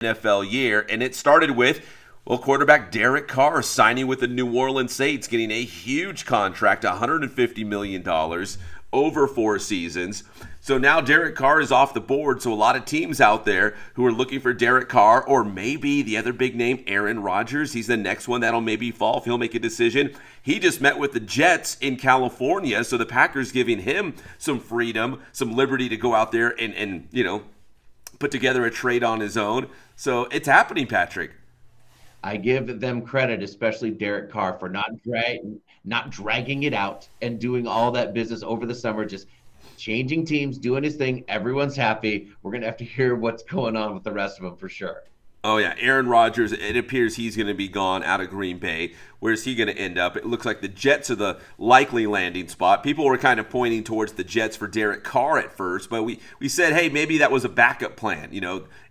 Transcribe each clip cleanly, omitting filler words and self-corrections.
NFL year, and it started with, well, quarterback Derek Carr signing with the New Orleans Saints, getting a huge contract, $150 million over 4 seasons. So now Derek Carr is off the board, so a lot of teams out there who are looking for Derek Carr, or maybe the other big name, Aaron Rodgers. He's the next one that'll maybe fall if he'll make a decision. He just met with the Jets in California, so the Packers giving him some freedom, some liberty to go out there and put together a trade on his own. So it's happening, Patrick. I give them credit, especially Derek Carr, for not dragging it out and doing all that business over the summer, just changing teams, doing his thing. Everyone's happy. We're going to have to hear what's going on with the rest of them for sure. Oh, yeah. Aaron Rodgers, it appears he's going to be gone out of Green Bay. Where's he going to end up? It looks like the Jets are the likely landing spot. People were kind of pointing towards the Jets for Derek Carr at first, but we said, hey, maybe that was a backup plan.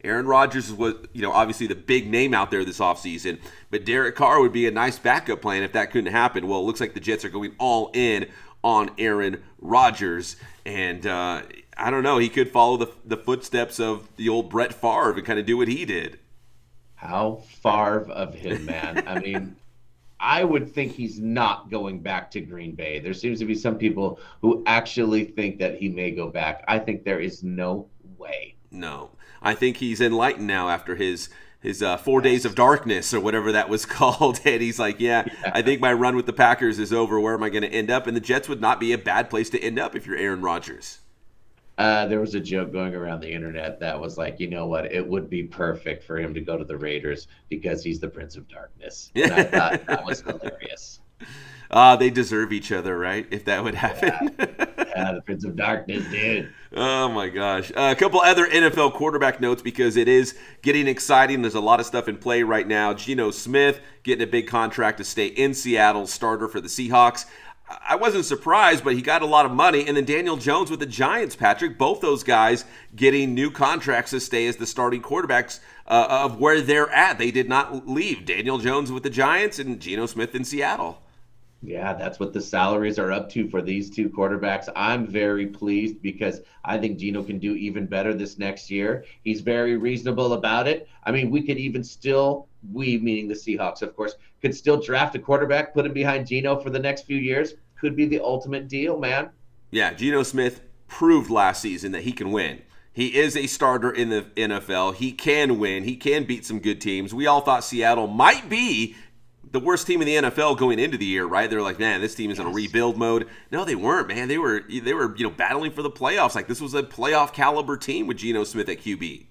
Aaron Rodgers was, obviously the big name out there this offseason, but Derek Carr would be a nice backup plan if that couldn't happen. Well, it looks like the Jets are going all in on Aaron Rodgers, and I don't know. He could follow the footsteps of the old Brett Favre and kind of do what he did. How far of him, man. I mean, I would think he's not going back to Green Bay. There seems to be some people who actually think that he may go back. I think there is no way. No. I think he's enlightened now after his 4 days of darkness or whatever that was called. And he's like, yeah, I think my run with the Packers is over. Where am I going to end up? And the Jets would not be a bad place to end up if you're Aaron Rodgers. There was a joke going around the internet that was like, you know what? It would be perfect for him to go to the Raiders because he's the Prince of Darkness. And I thought that was hilarious. They deserve each other, right? If that would happen. Yeah, the Prince of Darkness, dude. Oh, my gosh. A couple other NFL quarterback notes because it is getting exciting. There's a lot of stuff in play right now. Geno Smith getting a big contract to stay in Seattle, starter for the Seahawks. I wasn't surprised, but he got a lot of money. And then Daniel Jones with the Giants, Patrick. Both those guys getting new contracts to stay as the starting quarterbacks of where they're at. They did not leave. Daniel Jones with the Giants and Geno Smith in Seattle. Yeah, that's what the salaries are up to for these two quarterbacks. I'm very pleased because I think Geno can do even better this next year. He's very reasonable about it. I mean, we could even still, we meaning the Seahawks, of course, could still draft a quarterback, put him behind Geno for the next few years. Could be the ultimate deal, man. Yeah, Geno Smith proved last season that he can win. He is a starter in the NFL. He can win. He can beat some good teams. We all thought Seattle might be the worst team in the NFL going into the year, right? They're like, man, this team is in a rebuild mode. No, they weren't, man. They were battling for the playoffs. Like, this was a playoff caliber team with Geno Smith at QB.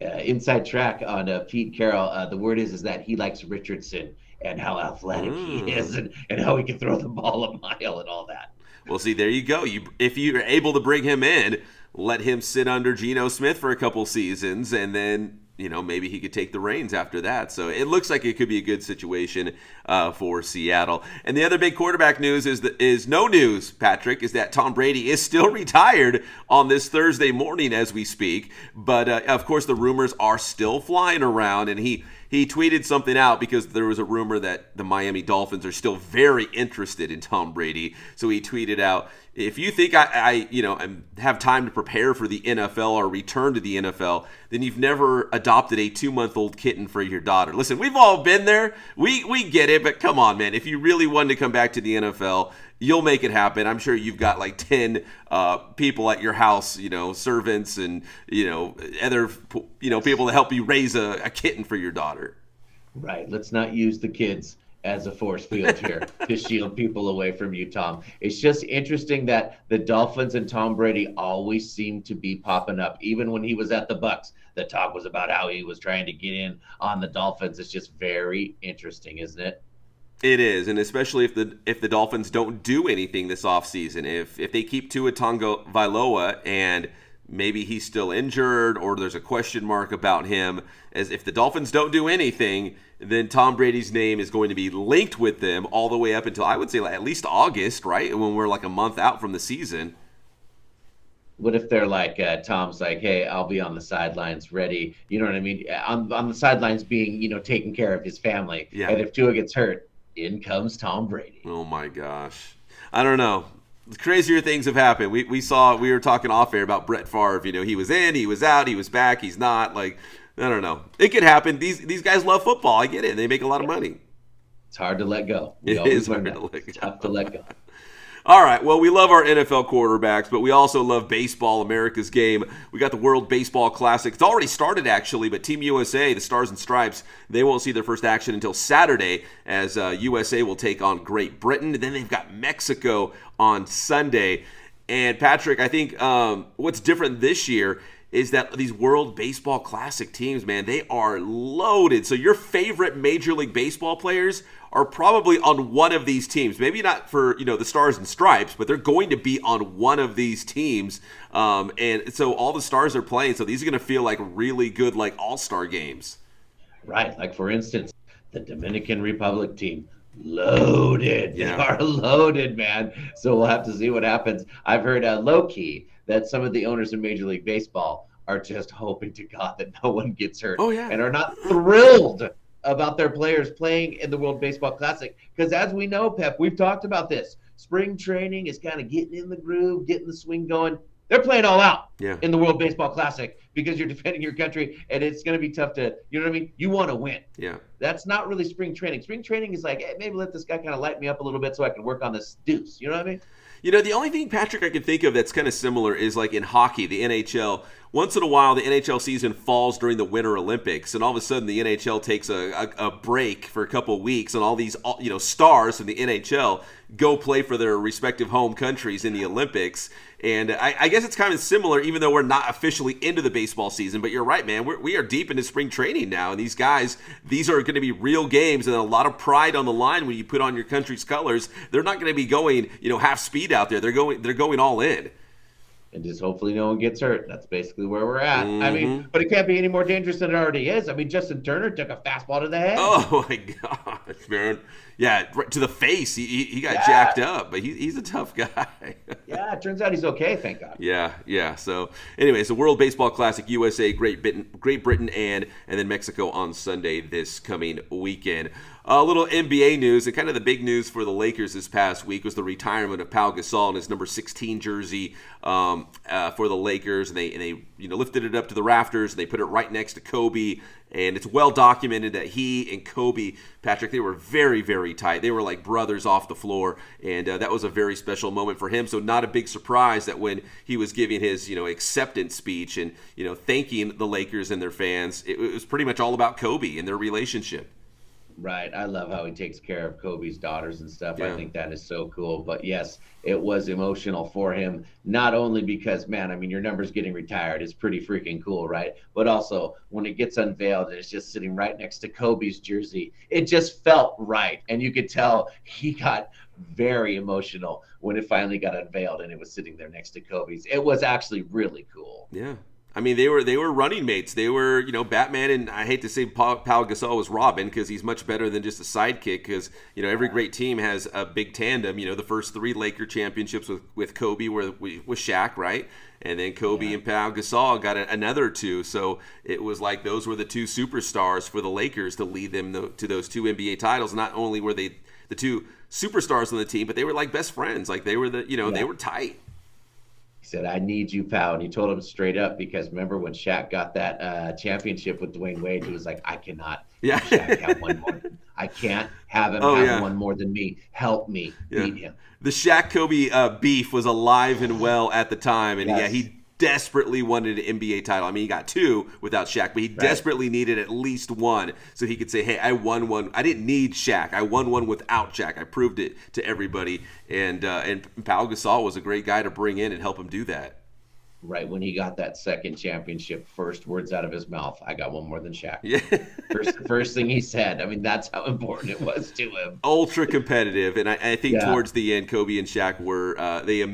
Inside track on Pete Carroll. The word is that he likes Richardson and how athletic he is and how he can throw the ball a mile and all that. Well, see, there you go. If you're able to bring him in, let him sit under Geno Smith for a couple seasons, and then maybe he could take the reins after that. So it looks like it could be a good situation for Seattle. And the other big quarterback news is no news, Patrick, is that Tom Brady is still retired on this Thursday morning as we speak. But, of course, the rumors are still flying around, and he tweeted something out because there was a rumor that the Miami Dolphins are still very interested in Tom Brady. So he tweeted out, if you think I have time to prepare for the NFL or return to the NFL, then you've never adopted a 2-month-old kitten for your daughter. Listen, we've all been there. We get it, but come on, man. If you really wanted to come back to the NFL, you'll make it happen. I'm sure you've got like 10 people at your house, servants and, other, people to help you raise a kitten for your daughter. Right. Let's not use the kids as a force field here to shield people away from you, Tom. It's just interesting that the Dolphins and Tom Brady always seem to be popping up. Even when he was at the Bucks, the talk was about how he was trying to get in on the Dolphins. It's just very interesting, isn't it? It is, and especially if the Dolphins don't do anything this offseason. If they keep Tua Tagovailoa and maybe he's still injured or there's a question mark about him, as if the Dolphins don't do anything, then Tom Brady's name is going to be linked with them all the way up until, I would say, at least August, right? When we're like a month out from the season. What if they're like, Tom's like, hey, I'll be on the sidelines ready. You know what I mean? On the sidelines being, taking care of his family. Yeah. And if Tua gets hurt, in comes Tom Brady. Oh, my gosh. I don't know. Crazier things have happened. We were talking off air about Brett Favre. He was in, he was out, he was back, he's not. Like, I don't know. It could happen. These guys love football. I get it. They make a lot of money. It's hard to let go. We It always is learn hard that. to let It's go. tough to let go. All right. Well, we love our NFL quarterbacks, but we also love baseball, America's game. We got the World Baseball Classic. It's already started, actually, but Team USA, the Stars and Stripes, they won't see their first action until Saturday as USA will take on Great Britain. And then they've got Mexico on Sunday. And, Patrick, I think what's different this year is that these World Baseball Classic teams, man, they are loaded. So your favorite Major League Baseball players are probably on one of these teams. Maybe not for, the Stars and Stripes, but they're going to be on one of these teams. And so all the stars are playing. So these are going to feel like really good, like all-star games. Right. Like, for instance, the Dominican Republic team. Loaded. Yeah. They are loaded, man. So we'll have to see what happens. I've heard low-key that some of the owners in Major League Baseball are just hoping to God that no one gets hurt. Oh, yeah. And are not thrilled about their players playing in the World Baseball Classic. Because as we know, Pep, we've talked about this. Spring training is kind of getting in the groove, getting the swing going. They're playing all out in the World Baseball Classic because you're defending your country, and it's going to be tough to, you know what I mean? You want to win. Yeah. That's not really spring training. Spring training is like, hey, maybe let this guy kind of light me up a little bit so I can work on this deuce. You know what I mean? The only thing, Patrick, I can think of that's kind of similar is like in hockey, the NHL. Once in a while, the NHL season falls during the Winter Olympics, and all of a sudden the NHL takes a break for a couple of weeks, and all these stars from the NHL go play for their respective home countries in the Olympics. And I guess it's kind of similar, even though we're not officially into the baseball season. But you're right, man. We are deep into spring training now, and these guys, these are going to be real games, and a lot of pride on the line when you put on your country's colors. They're not going to be going, half speed out there. They're going all in. And just hopefully no one gets hurt. That's basically where we're at. Mm-hmm. I mean, but it can't be any more dangerous than it already is. I mean, Justin Turner took a fastball to the head. Oh my gosh, man! Yeah, right to the face. He got jacked up, but he's a tough guy. Yeah, it turns out he's okay. Thank God. Yeah. So, anyways, the World Baseball Classic, USA, Great Britain, and then Mexico on Sunday this coming weekend. A little NBA news, and kind of the big news for the Lakers this past week was the retirement of Pau Gasol in his number 16 jersey for the Lakers, and they lifted it up to the rafters, and they put it right next to Kobe. And it's well documented that he and Kobe, Patrick, they were very, very tight. They were like brothers off the floor, and that was a very special moment for him. So not a big surprise that when he was giving his, acceptance speech and, thanking the Lakers and their fans, it was pretty much all about Kobe and their relationship. Right. I love how he takes care of Kobe's daughters and stuff. Yeah. I think that is so cool. But yes, it was emotional for him, not only because, man, I mean, your number's getting retired is pretty freaking cool, right? But also when it gets unveiled and it's just sitting right next to Kobe's jersey, it just felt right. And you could tell he got very emotional when it finally got unveiled and it was sitting there next to Kobe's. It was actually really cool. Yeah. I mean, they were running mates. They were, Batman, and I hate to say Pau Gasol was Robin because he's much better than just a sidekick because, every great team has a big tandem. The first 3 Laker championships with Kobe were with Shaq, right? And then Kobe and Pau Gasol got another 2. So it was like those were the 2 superstars for the Lakers to lead them to those 2 NBA titles. Not only were they the 2 superstars on the team, but they were like best friends. Like they were they were tight. He said, I need you, Pau. And he told him straight up because remember when Shaq got that championship with Dwayne Wade, he was like, I cannot have Shaq have one more. I can't have him have one more than me. Help me beat him. The Shaq-Kobe beef was alive and well at the time. And he desperately wanted an NBA title. I mean, he got 2 without Shaq, but he desperately needed at least 1 so he could say, hey, I won one. I didn't need Shaq. I won one without Shaq. I proved it to everybody. And Pau Gasol was a great guy to bring in and help him do that. Right when he got that second championship, first words out of his mouth, I got one more than Shaq. Yeah. First thing he said. I mean, that's how important it was to him. Ultra competitive, and I think towards the end, Kobe and Shaq were they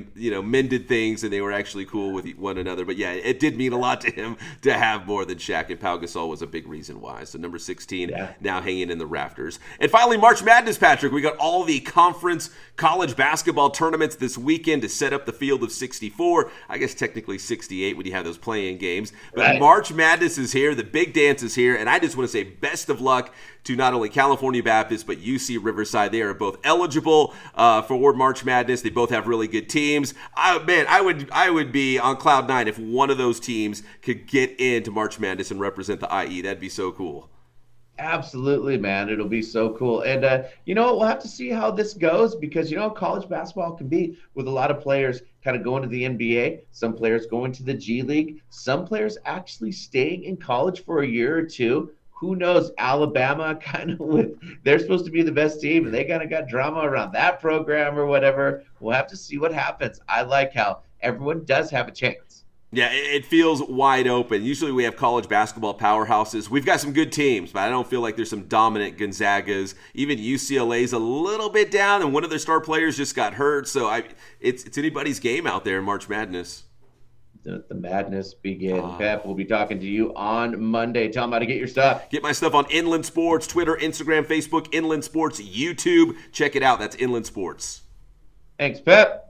mended things and they were actually cool with one another. But it did mean a lot to him to have more than Shaq, and Pau Gasol was a big reason why. So number 16 now hanging in the rafters. And finally, March Madness, Patrick. We got all the conference college basketball tournaments this weekend to set up the field of 64. I guess technically typically 68 when you have those play-in games. But Right. March Madness is here. The big dance is here. And I just want to say best of luck to not only California Baptist, but UC Riverside. They are both eligible for March Madness. They both have really good teams. I would be on cloud nine if one of those teams could get into March Madness and represent the IE. That'd be so cool. Absolutely, man. It'll be so cool. And you know what? We'll have to see how this goes because, you know, college basketball can be with a lot of players kind of going to the NBA, some players going to the G League, some players actually staying in college for a year or two. Who knows? Alabama kind of they're supposed to be the best team and they kind of got drama around that program or whatever. We'll have to see what happens. I like how everyone does have a chance. Yeah, it feels wide open. Usually we have college basketball powerhouses. We've got some good teams, but I don't feel like there's some dominant Gonzagas. Even UCLA's a little bit down, and one of their star players just got hurt. So it's anybody's game out there in March Madness. Let the madness begin. Pep, we'll be talking to you on Monday. Tell them how to get your stuff. Get my stuff on Inland Sports, Twitter, Instagram, Facebook, Inland Sports, YouTube. Check it out. That's Inland Sports. Thanks, Pep.